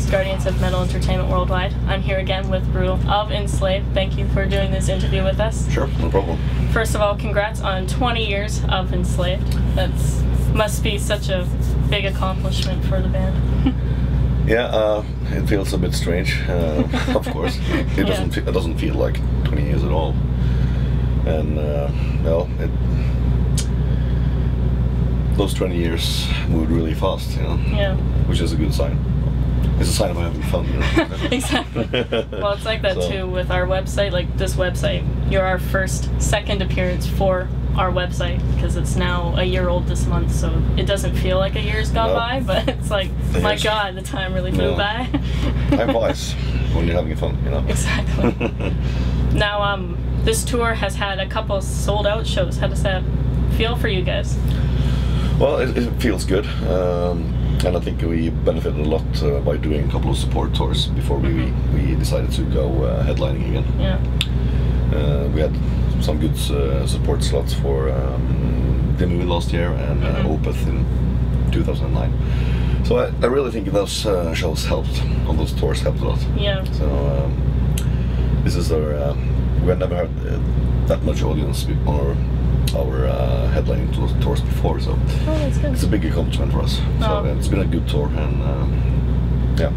Guardians of Metal Entertainment Worldwide. I'm here again with Grutle of Enslaved. Thank you for doing this interview with us. Sure, no problem. First of all, congrats on 20 years of Enslaved. That's must be such a big accomplishment for the band. Yeah, it feels a bit strange, of course. It doesn't feel like 20 years at all. And well, those 20 years moved really fast, you know. Yeah. Which is a good sign. It's a sign of having fun, you know. Exactly. Well, it's like that too with our website. Like this website, you're our second appearance for our website because it's now a year old this month, so it doesn't feel like a year's gone by, but it's like, my God, the time really flew by. Time flies when you're having fun, you know. Exactly. Now, this tour has had a couple sold-out shows. How does that feel for you guys? Well, it feels good, and I think we benefited a lot by doing a couple of support tours before we decided to go headlining again. Yeah. We had some good support slots for the movie last year and Opeth in 2009. So I really think those shows helped, on those tours helped a lot. Yeah. So this is our, we had never had that much audience on our headlining tours before, so it's a big accomplishment for us. So it's been a good tour, and yeah,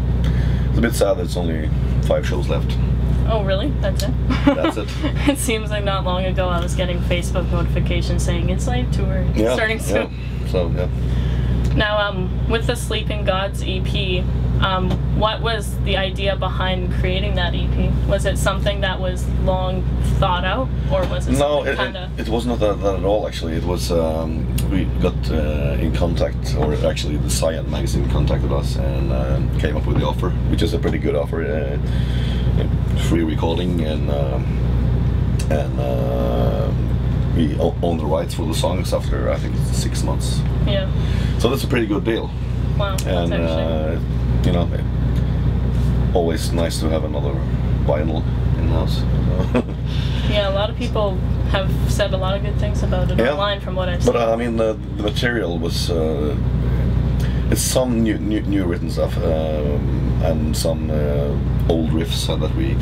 it's a bit sad that it's only 5 shows left. Oh really? That's it? That's it. It seems like not long ago I was getting Facebook notifications saying Enslaved tour starting soon. Yeah. So yeah. Now, with the Sleeping Gods EP, what was the idea behind creating that EP? Was it something that was long thought out, or was it something kinda... it was not that at all, actually. It was, we got in contact, or actually the Cyan magazine contacted us and came up with the offer, which is a pretty good offer. Free recording, and we own the rights for the songs after, I think it's 6 months. Yeah. So that's a pretty good deal. Wow. And you know, always nice to have another vinyl in the house. Yeah, a lot of people have said a lot of good things about it online, from what I've seen. But I mean, the material was it's some new written stuff, and some old riffs that we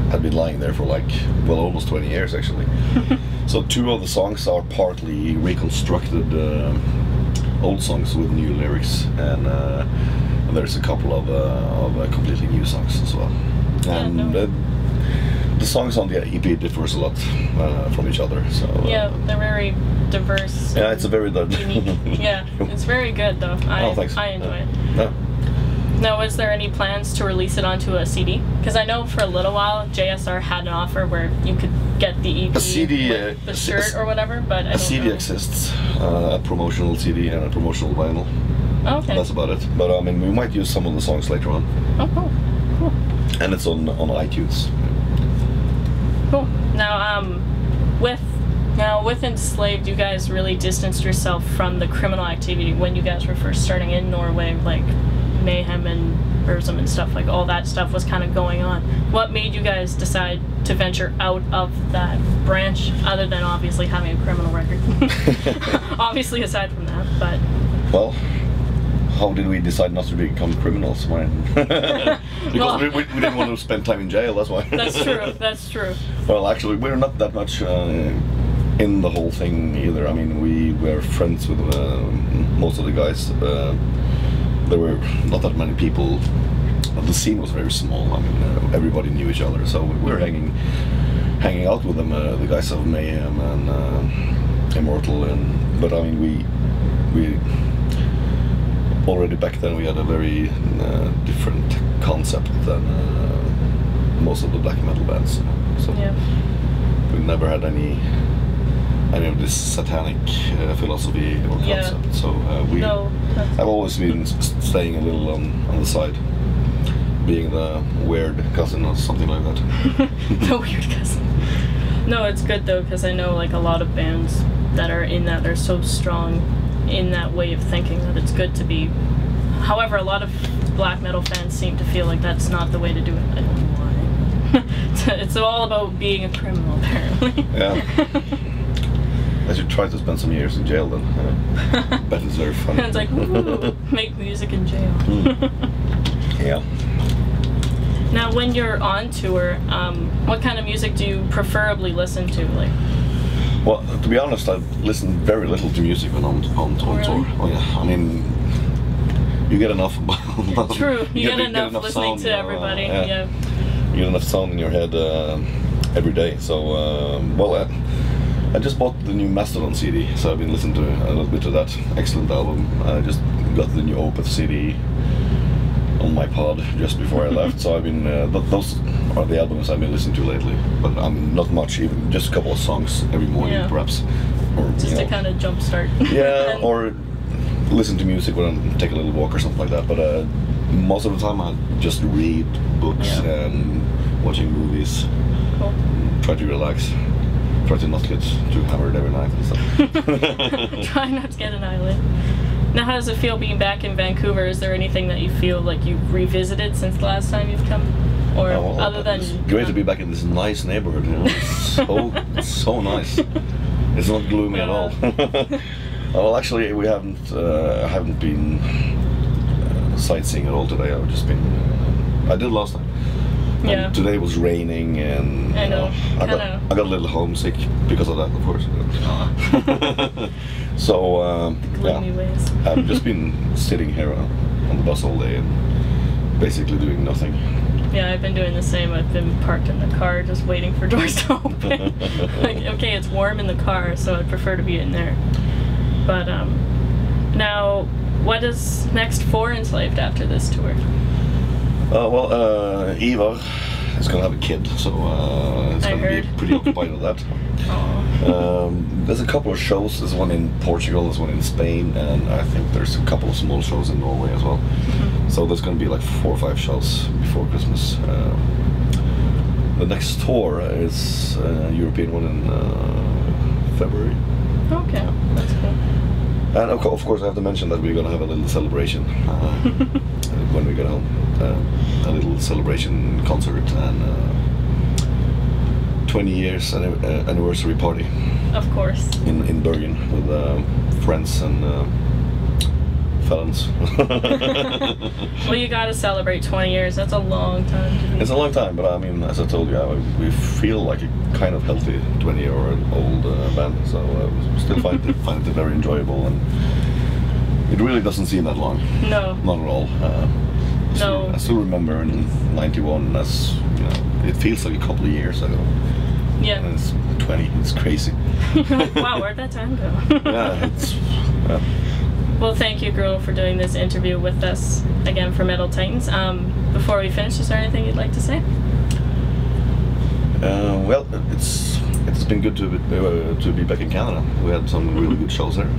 had been lying there for like, well, almost 20 years actually. So 2 of the songs are partly reconstructed old songs with new lyrics, and there's a couple of completely new songs as well. And the songs on the EP differs a lot from each other. So yeah, they're very diverse. Yeah, it's a very unique. Yeah, it's very good though. I enjoy it. Yeah. Now, was there any plans to release it onto a CD? Because I know for a little while JSR had an offer where you could get the EP with the shirt or whatever, but I don't CD know. Exists, a promotional CD and a promotional vinyl. Okay. That's about it. But I mean, we might use some of the songs later on. Oh, cool. Cool. And it's on iTunes. Cool. Now, with Enslaved, you guys really distanced yourself from the criminal activity when you guys were first starting in Norway, like Mayhem and Burzum and stuff, like all that stuff was kind of going on. What made you guys decide to venture out of that branch, other than obviously having a criminal record? Obviously, aside from that, but... Well, how did we decide not to become criminals? Because we didn't want to spend time in jail, that's why. That's true, that's true. Well, actually, we're not that much in the whole thing either. I mean, we were friends with most of the guys. There were not that many people. The scene was very small. I mean, everybody knew each other, so we were hanging out with them, the guys of Mayhem and Immortal. But I mean, we already back then we had a very different concept than most of the black metal bands. So we never had any of this satanic philosophy or concept. So I've always been staying a little on the side, being the weird cousin or something like that. The weird cousin. No, it's good though, because I know like a lot of bands that are in that, they're so strong in that way of thinking that it's good to be. However, a lot of black metal fans seem to feel like that's not the way to do it. I don't know why. It's all about being a criminal, apparently. Yeah. I should try to spend some years in jail then. Bet it's very fun. It's like, ooh, make music in jail. Yeah. Now, when you're on tour, what kind of music do you preferably listen to? Like, well, to be honest, I listen very little to music when I'm on tour. Really? Oh yeah, I mean, you get enough. True, you get enough listening sound, to everybody. Yeah. You get enough sound in your head every day. So, well, I just bought the new Mastodon CD, so I've been listening to a little bit of that. Excellent album. I just got the new Opeth CD on my pod just before I left, so I've been those are the albums I've been listening to lately, but not much, even just a couple of songs every morning, perhaps, or just to kind of jumpstart. Yeah, or listen to music when I take a little walk or something like that. But most of the time I just read books and watching movies. Cool. Try to relax. Try to not get too hammered every night and stuff. Try not to get an island. Now, how does it feel being back in Vancouver? Is there anything that you feel like you've revisited since the last time you've come? Or other than... It's great to be back in this nice neighborhood, you know. It's so nice. It's not gloomy at all. Well, actually, we haven't been sightseeing at all today. I've just been... I did last time. Yeah. And today was raining, and I know. I got a little homesick because of that, of course. So gloomy ways. I've just been sitting here on the bus all day and basically doing nothing. Yeah, I've been doing the same. I've been parked in the car just waiting for doors to open. Like, okay, it's warm in the car, so I'd prefer to be in there. But now, what is next for Enslaved after this tour? Well, Eva is gonna have a kid, so it's gonna be pretty occupied with that. There's a couple of shows. There's one in Portugal, there's one in Spain, and I think there's a couple of small shows in Norway as well. So there's gonna be like 4 or 5 shows before Christmas. The next tour is a European one in February. Okay, that's cool. And of course, I have to mention that we're gonna have a little celebration when we get home. A little celebration concert and 20 years anniversary party. Of course. In Bergen with friends and felons. Well, you gotta celebrate 20 years. That's a long time to be. It's a long time, but I mean, as I told you, we feel like a kind of healthy 20-year-old band, so we still find it very enjoyable, and it really doesn't seem that long. No. Not at all. No. I still remember in '91, as you know, it feels like a couple of years ago. Yeah. And it's 20. It's crazy. Like, wow, where'd that time go? Yeah, it's. Well, thank you, Grutle, for doing this interview with us again for Metal Titans. Before we finish, is there anything you'd like to say? Well, it's been good to be back in Canada. We had some really good shows there.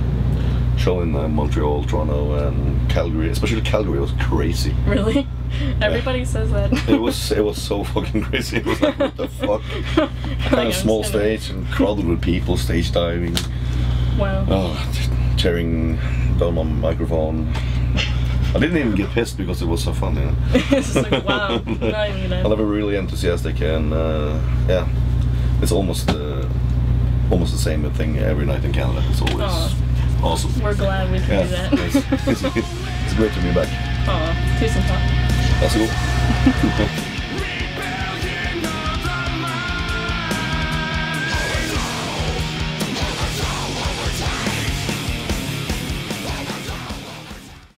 Show in Montreal, Toronto, and Calgary. Especially Calgary was crazy. Really? Everybody says that. It was so fucking crazy. It was like, what the fuck? Kind of small stage and crowded with people, stage diving. Wow. Oh, tearing down my microphone. I didn't even get pissed because it was so fun, you know. It's just like, wow. Not even I never really enthusiastic, and yeah, it's almost the same thing every night in Canada. It's always awesome. We're glad we can do that. It's great to be back. Tusen tack. Varsågod.